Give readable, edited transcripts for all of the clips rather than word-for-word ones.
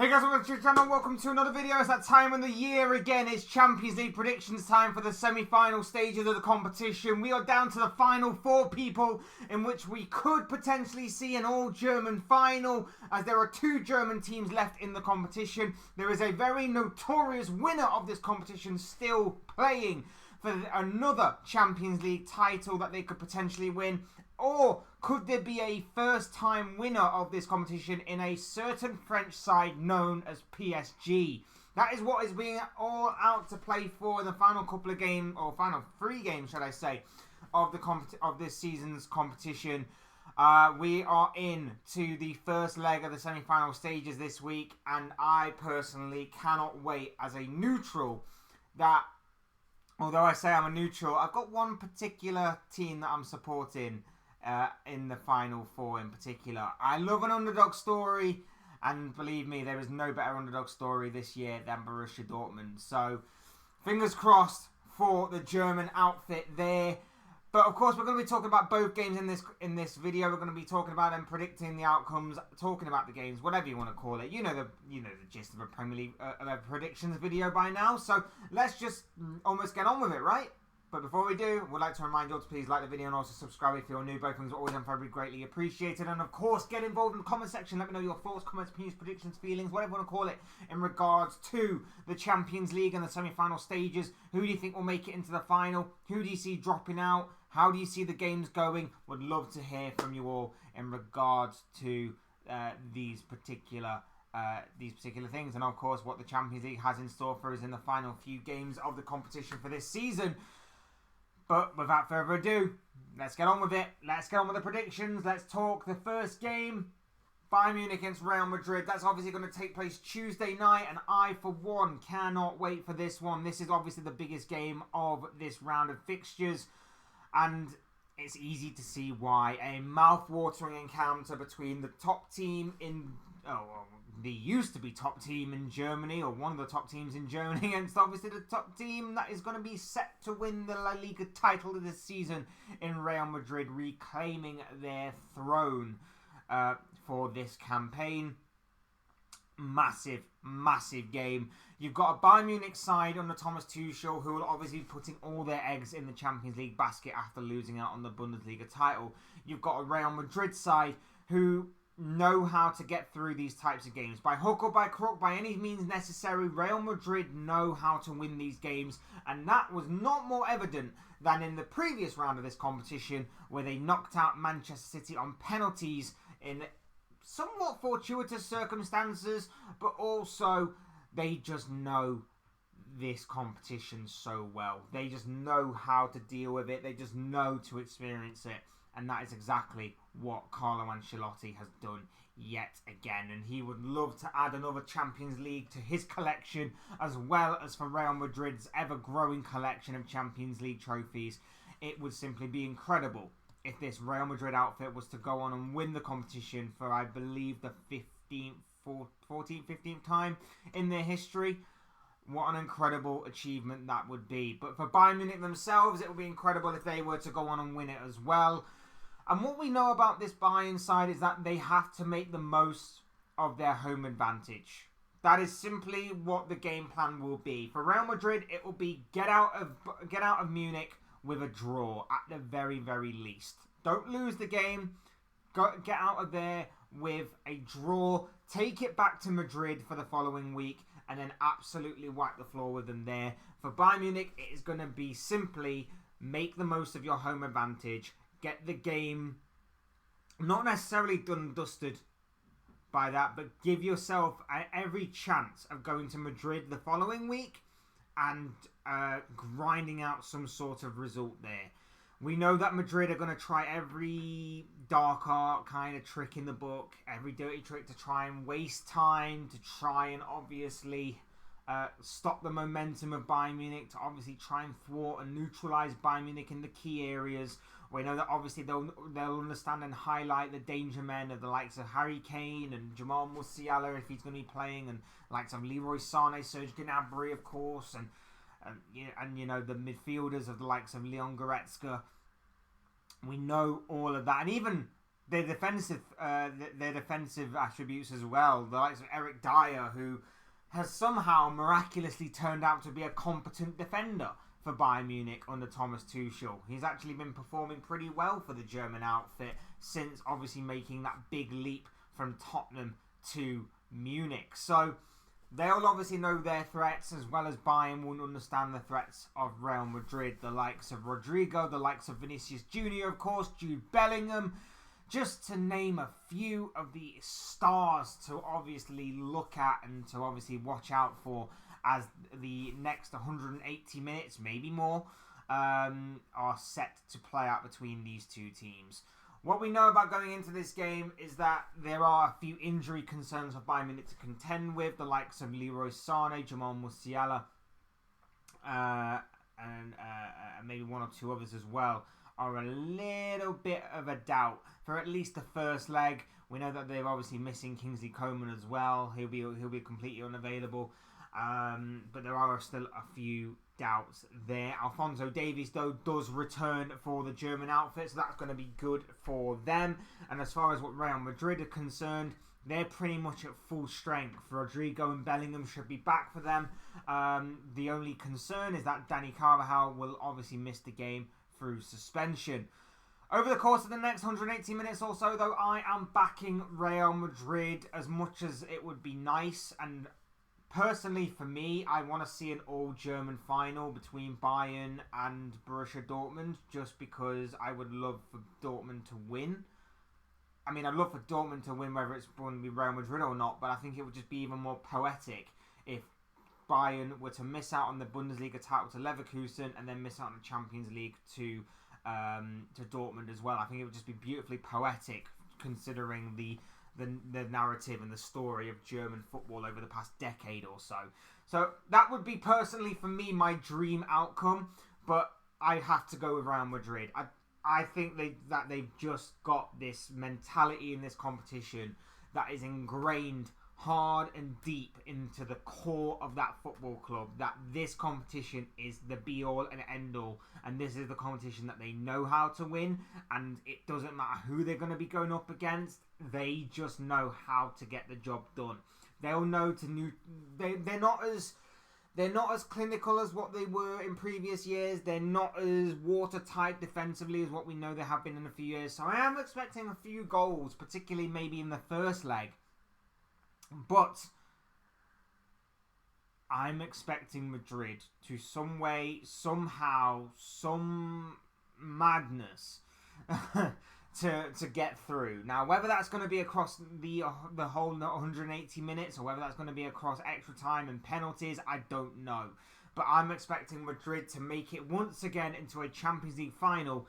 Hey guys, welcome to the channel. Welcome to another video. It's that time of the year again. It's Champions League predictions time for the semi-final stages of the competition. We are down to the final 4 people in which we could potentially see an all-German final, as there are 2 German teams left in the competition. There is a very notorious winner of this competition still playing for another Champions League title that they could potentially win. Or could there be a first-time winner of this competition in a certain French side known as PSG? That is what is being all out to play for in the final couple of games, or final 3 games, shall I say, of this season's competition. We are in to the first leg of the semi-final stages this week, and I personally cannot wait as a neutral that, although I say I'm a neutral, I've got one particular team that I'm supporting in the final 4 in particular. I love an underdog story, and believe me, there is no better underdog story this year than Borussia Dortmund. So, fingers crossed for the German outfit there. But of course, we're going to be talking about both games in this video. We're going to be talking about them, predicting the outcomes, talking about the games, whatever you want to call it. You know the gist of a Premier League predictions video by now. So let's just almost get on with it, right? But before we do, we'd like to remind you all to please like the video and also subscribe if you're new. Both things are always and very greatly appreciated. And of course, get involved in the comment section. Let me know your thoughts, comments, opinions, predictions, feelings, whatever you want to call it, in regards to the Champions League and the semi-final stages. Who do you think will make it into the final? Who do you see dropping out? How do you see the games going? Would love to hear from you all in regards to these particular things. And of course, what the Champions League has in store for us in the final few games of the competition for this season. But without further ado, let's get on with it. Let's get on with the predictions. Let's talk the first game. Bayern Munich against Real Madrid. That's obviously going to take place Tuesday night, and I, for one, cannot wait for this one. This is obviously the biggest game of this round of fixtures, and it's easy to see why. A mouth-watering encounter between the top team in... the used to be top team in Germany, or one of the top teams in Germany, against obviously the top team that is going to be set to win the La Liga title of this season in Real Madrid, reclaiming their throne for this campaign. Massive, massive game. You've got a Bayern Munich side under Thomas Tuchel who will obviously be putting all their eggs in the Champions League basket after losing out on the Bundesliga title. You've got a Real Madrid side who know how to get through these types of games. By hook or by crook, by any means necessary, Real Madrid know how to win these games, and that was not more evident than in the previous round of this competition, where they knocked out Manchester City on penalties in somewhat fortuitous circumstances, but also they just know this competition so well. They just know how to deal with it. They just know to experience it. And that is exactly what Carlo Ancelotti has done yet again. And he would love to add another Champions League to his collection, as well as for Real Madrid's ever-growing collection of Champions League trophies. It would simply be incredible if this Real Madrid outfit was to go on and win the competition for, I believe, the 14th, 15th time in their history. What an incredible achievement that would be. But for Bayern Munich themselves, it would be incredible if they were to go on and win it as well. And what we know about this Bayern side is that they have to make the most of their home advantage. That is simply what the game plan will be. For Real Madrid, it will be get out of Munich with a draw at the very, very least. Don't lose the game. Get out of there with a draw. Take it back to Madrid for the following week, and then absolutely wipe the floor with them there. For Bayern Munich, it is going to be simply make the most of your home advantage. Get the game not necessarily done and dusted by that, but give yourself every chance of going to Madrid the following week and grinding out some sort of result there. We know that Madrid are going to try every dark art kind of trick in the book, every dirty trick to try and waste time, to try and obviously stop the momentum of Bayern Munich, to obviously try and thwart and neutralise Bayern Munich in the key areas. We know that obviously they'll understand and highlight the danger men of the likes of Harry Kane and Jamal Musiala if he's going to be playing, and likes of Leroy Sané, Serge Gnabry, of course, and you know, the midfielders of the likes of Leon Goretzka. We know all of that, and even their defensive attributes as well. The likes of Eric Dyer, who has somehow miraculously turned out to be a competent defender for Bayern Munich under Thomas Tuchel. He's actually been performing pretty well for the German outfit since obviously making that big leap from Tottenham to Munich. So they'll obviously know their threats, as well as Bayern will understand the threats of Real Madrid. The likes of Rodrigo, the likes of Vinicius Jr., of course, Jude Bellingham, just to name a few of the stars to obviously look at and to obviously watch out for as the next 180 minutes, maybe more, are set to play out between these two teams. What we know about going into this game is that there are a few injury concerns for Bayern Munich to contend with. The likes of Leroy Sané, Jamal Musiala, and maybe one or two others as well, are a little bit of a doubt for at least the first leg. We know that they're obviously missing Kingsley Coman as well. He'll be completely unavailable. But there are still a few doubts there. Alphonso Davies, though, does return for the German outfit, so that's going to be good for them. And as far as what Real Madrid are concerned, they're pretty much at full strength. Rodrigo and Bellingham should be back for them. The only concern is that Dani Carvajal will obviously miss the game through suspension. Over the course of the next 180 minutes or so, though, I am backing Real Madrid as much as it would be nice. And personally, for me, I want to see an all-German final between Bayern and Borussia Dortmund, just because I would love for Dortmund to win. I mean, I'd love for Dortmund to win whether it's going to be Real Madrid or not, but I think it would just be even more poetic if Bayern were to miss out on the Bundesliga title to Leverkusen and then miss out on the Champions League to Dortmund as well. I think it would just be beautifully poetic, considering the narrative and the story of German football over the past decade or so. So that would be personally for me my dream outcome, but I have to go with Real Madrid. I think that they've just got this mentality in this competition that is ingrained hard and deep into the core of that football club, that this competition is the be-all and end-all, and this is the competition that they know how to win, and it doesn't matter who they're going to be going up against, they just know how to get the job done. They'll know they're not as clinical as what they were in previous years. They're not as watertight defensively as what we know they have been in a few years. So I am expecting a few goals, particularly maybe in the first leg. But I'm expecting Madrid to some way, somehow, some madness to get through. Now, whether that's going to be across the whole 180 minutes or whether that's going to be across extra time and penalties, I don't know. But I'm expecting Madrid to make it once again into a Champions League final.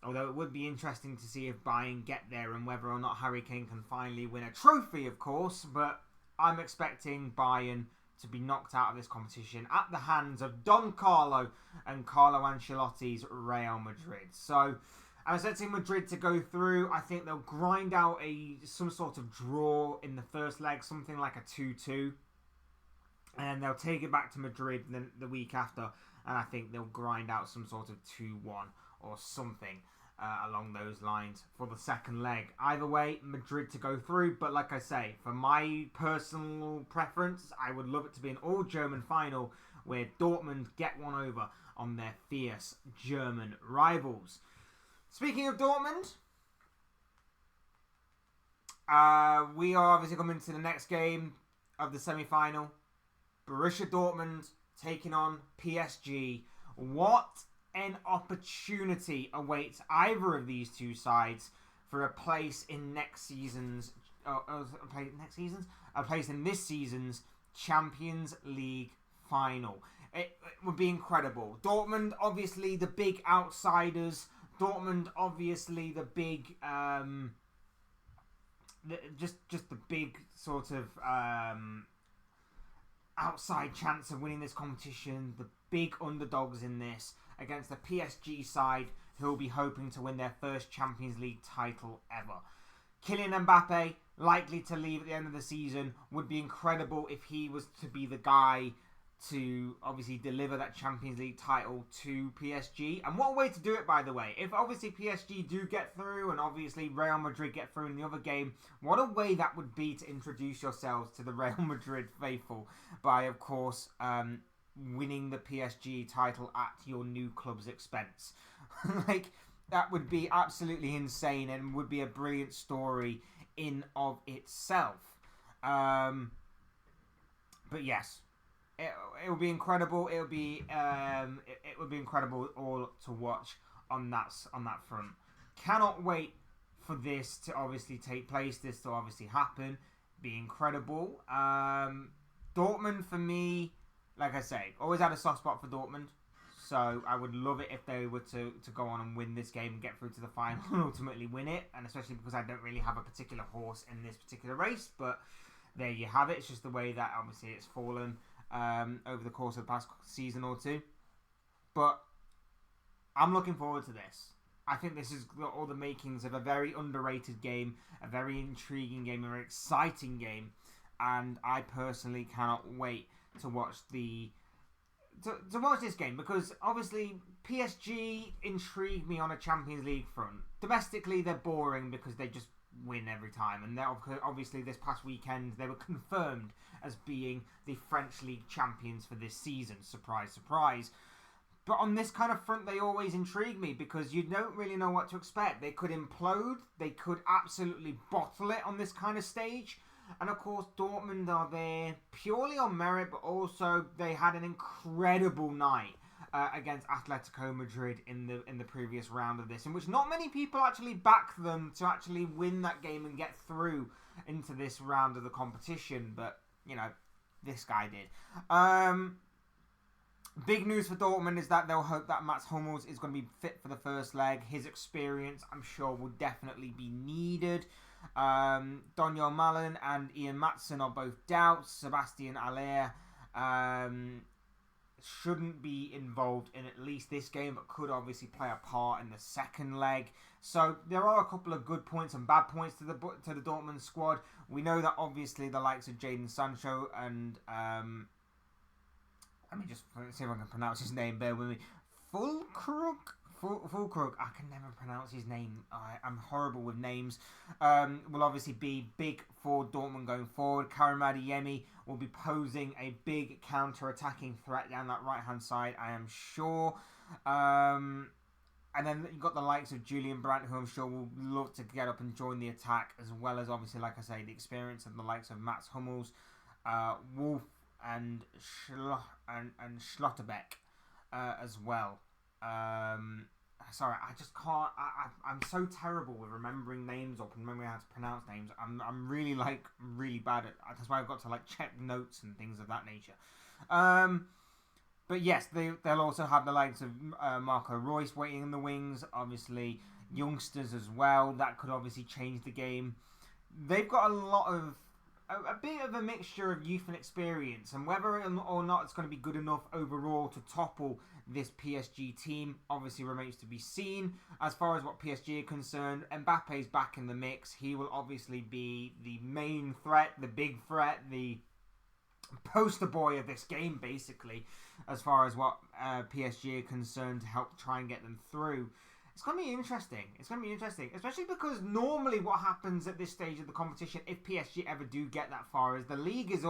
Although it would be interesting to see if Bayern get there and whether or not Harry Kane can finally win a trophy, of course. But I'm expecting Bayern to be knocked out of this competition at the hands of Don Carlo and Carlo Ancelotti's Real Madrid. So I'm expecting Madrid to go through. I think they'll grind out some sort of draw in the first leg, something like a 2-2. And they'll take it back to Madrid the week after. And I think they'll grind out some sort of 2-1 or something along those lines for the second leg. Either way, Madrid to go through. But like I say, for my personal preference, I would love it to be an all-German final where Dortmund get one over on their fierce German rivals. Speaking of Dortmund, we are obviously coming to the next game of the semi-final. Borussia Dortmund taking on PSG. What an opportunity awaits either of these two sides for a place in a place in this season's Champions League final. It would be incredible. Dortmund, obviously the big outsiders. Dortmund, obviously the big, just the big sort of outside chance of winning this competition. The big underdogs in this against the PSG side, who will be hoping to win their first Champions League title ever. Kylian Mbappe, likely to leave at the end of the season, would be incredible if he was to be the guy to obviously deliver that Champions League title to PSG. And what a way to do it, by the way. If obviously PSG do get through and obviously Real Madrid get through in the other game, what a way that would be to introduce yourselves to the Real Madrid faithful by, of course, winning the PSG title at your new club's expense. Like, that would be absolutely insane and would be a brilliant story in of itself. But yes, it will be incredible. It would be incredible all to watch on that front. Cannot wait for this to obviously take place. This to obviously happen. Be incredible. Dortmund for me, like I say, always had a soft spot for Dortmund. So I would love it if they were to go on and win this game and get through to the final and ultimately win it. And especially because I don't really have a particular horse in this particular race. But there you have it. It's just the way that obviously it's fallen over the course of the past season or two. But I'm looking forward to this. I think this is all the makings of a very underrated game, a very intriguing game, a very exciting game. And I personally cannot wait to watch to watch this game, because obviously PSG intrigue me on a Champions League front. Domestically, they're boring because they just win every time, and obviously this past weekend they were confirmed as being the French League champions for this season. Surprise, surprise. But on this kind of front, they always intrigue me because you don't really know what to expect. They could implode, they could absolutely bottle it on this kind of stage. And of course, Dortmund are there purely on merit, but also they had an incredible night against Atletico Madrid in the previous round of this, in which not many people actually backed them to actually win that game and get through into this round of the competition. But, you know, this guy did. Big news for Dortmund is that they'll hope that Mats Hummels is going to be fit for the first leg. His experience, I'm sure, will definitely be needed. Daniel Malen and Ian Maatsen are both doubts. Sebastian Aller shouldn't be involved in at least this game, but could obviously play a part in the second leg. So there are a couple of good points and bad points to the Dortmund squad. We know that obviously the likes of Jadon Sancho and let me just see if I can pronounce his name. Bear with me. Fulkrug. I can never pronounce his name. I'm horrible with names. Will obviously be big for Dortmund going forward. Karim Adeyemi will be posing a big counter-attacking threat down that right-hand side, I am sure. And then you've got the likes of Julian Brandt, who I'm sure will love to get up and join the attack, as well as obviously, like I say, the experience of the likes of Mats Hummels, Wolf, and Schlotterbeck as well. Sorry, I just can't. I'm so terrible with remembering names or remembering how to pronounce names. I'm really bad at. That's why I've got to check notes and things of that nature. But yes, they'll also have the likes of Marco Reus waiting in the wings. Obviously, youngsters as well. That could obviously change the game. They've got a bit of a mixture of youth and experience, and whether or not it's going to be good enough overall to topple this PSG team obviously remains to be seen. As far as what PSG are concerned, Mbappe's back in the mix. He will obviously be the main threat, the big threat, the poster boy of this game, basically, as far as what PSG are concerned, to help try and get them through. It's going to be interesting. Especially because normally what happens at this stage of the competition, if PSG ever do get that far, is the league is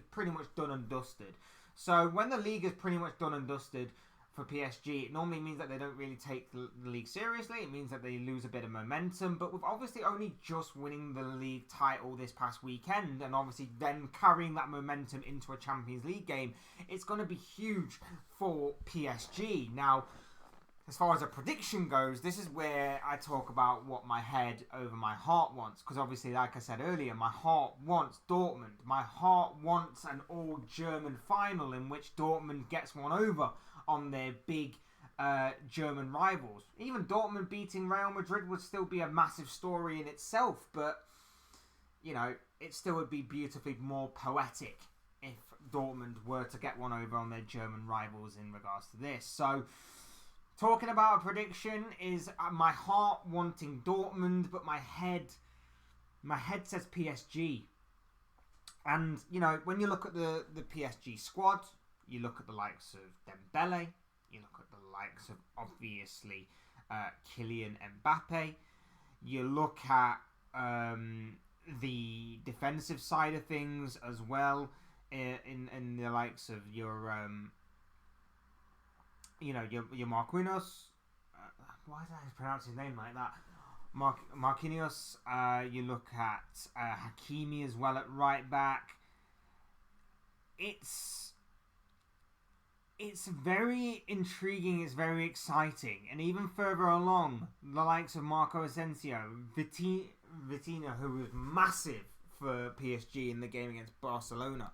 pretty much done and dusted. So when the league is pretty much done and dusted for PSG, it normally means that they don't really take the league seriously. It means that they lose a bit of momentum. But with obviously only just winning the league title this past weekend, and obviously then carrying that momentum into a Champions League game, it's going to be huge for PSG. Now, as far as a prediction goes, this is where I talk about what my head over my heart wants. Because obviously, like I said earlier, my heart wants Dortmund. My heart wants an all-German final in which Dortmund gets one over on their big German rivals. Even Dortmund beating Real Madrid would still be a massive story in itself. But, you know, it still would be beautifully more poetic if Dortmund were to get one over on their German rivals in regards to this. So, talking about a prediction is my heart wanting Dortmund, but my head says PSG. And, you know, when you look at the PSG squad, You look at the likes of Dembele. You look at the likes of, obviously, Kylian Mbappe. You look at the defensive side of things as well, in the likes of your Marquinhos. Why did I pronounce his name like that? Marquinhos. You look at Hakimi as well at right back. It's very intriguing. It's very exciting, and even further along, the likes of Marco Asensio, Vitinha, who was massive for PSG in the game against Barcelona.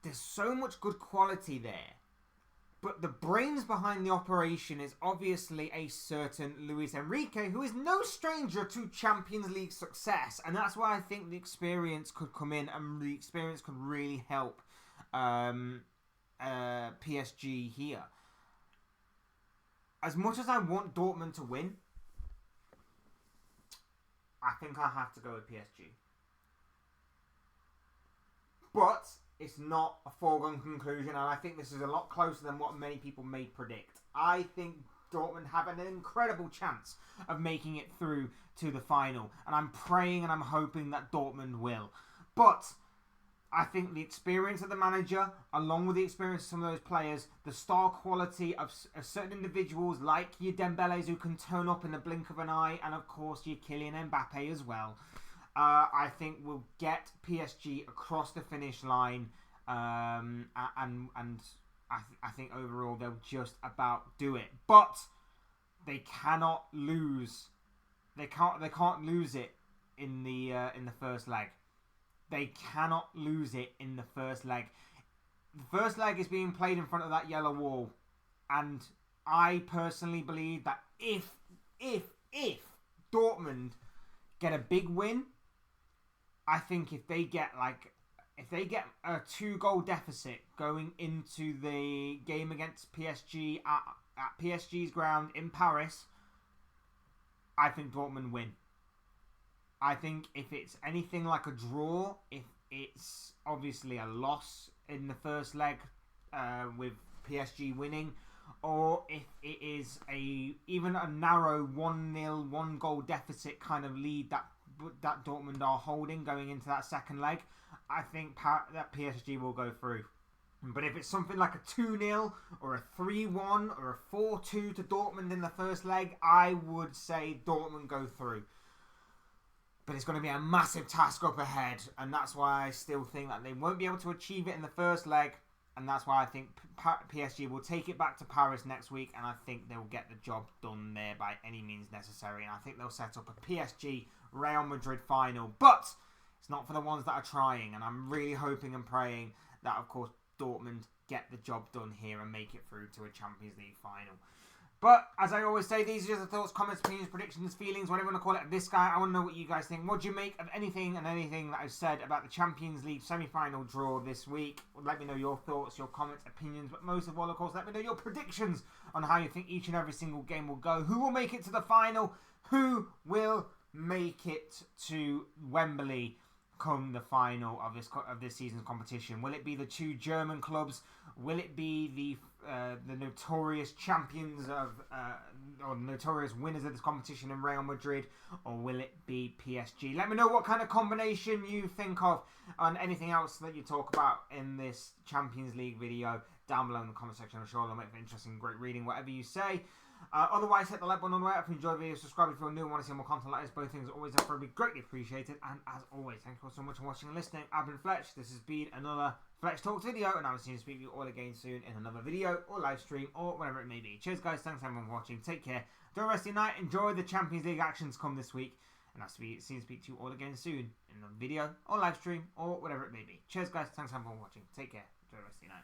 There's so much good quality there. But the brains behind the operation is obviously a certain Luis Enrique, who is no stranger to Champions League success. And that's why I think the experience could come in, and the experience could really help PSG here. As much as I want Dortmund to win, I think I have to go with PSG. But it's not a foregone conclusion, and I think this is a lot closer than what many people may predict. I think Dortmund have an incredible chance of making it through to the final, and I'm praying and I'm hoping that Dortmund will. But I think the experience of the manager, along with the experience of some of those players, the star quality of certain individuals like your Dembélés who can turn up in the blink of an eye, and of course your Kylian Mbappe as well, I think will get PSG across the finish line, and I think overall they'll just about do it. But they cannot lose. They can't lose it in the first leg. They cannot lose it in the first leg. The first leg is being played in front of that yellow wall, and I personally believe that if Dortmund get a big win, I think if they get a 2-goal deficit going into the game against PSG at PSG's ground in Paris, I think Dortmund win. I think if it's anything like a draw, if it's obviously a loss in the first leg with PSG winning, or if it is even a narrow 1-0, 1-goal deficit kind of lead that Dortmund are holding going into that second leg, I think that PSG will go through. But if it's something like a 2-0 or a 3-1 or a 4-2 to Dortmund in the first leg, I would say Dortmund go through. But it's going to be a massive task up ahead, and that's why I still think that they won't be able to achieve it in the first leg, and that's why I think PSG will take it back to Paris next week, and I think they'll get the job done there by any means necessary, and I think they'll set up a PSG Real Madrid final. But it's not for the ones that are trying, and I'm really hoping and praying that, of course, Dortmund get the job done here and make it through to a Champions League final. But, as I always say, these are just the thoughts, comments, opinions, predictions, feelings, whatever you want to call it, of this guy. I want to know what you guys think. What do you make of anything that I've said about the Champions League semi-final draw this week? Let me know your thoughts, your comments, opinions, but most of all, of course, let me know your predictions on how you think each and every single game will go. Who will make it to the final? Who will make it to Wembley come the final of this season's competition? Will it be the two German clubs? Will it be the notorious champions or notorious winners of this competition in Real Madrid, or will it be PSG? Let me know what kind of combination you think of, and anything else that you talk about in this Champions League video down below in the comment section. I'm sure it'll make for interesting, great reading, whatever you say. Otherwise, hit the like button on the way up if you enjoyed the video. Subscribe if you're new and want to see more content like this. Both things are always up for me, greatly appreciated. And as always, thank you all so much for watching and listening. I've been Fletch. This has been another Fletch Talks video, and I will see you speak to you all again soon in another video or live stream or whatever it may be. Cheers, guys. Thanks everyone for watching. Take care. Enjoy the rest of your night. Enjoy the Champions League actions come this week, and I'll see you speak to you all again soon in a video or live stream or whatever it may be. Cheers, guys. Thanks everyone for watching. Take care. Enjoy the rest of your night.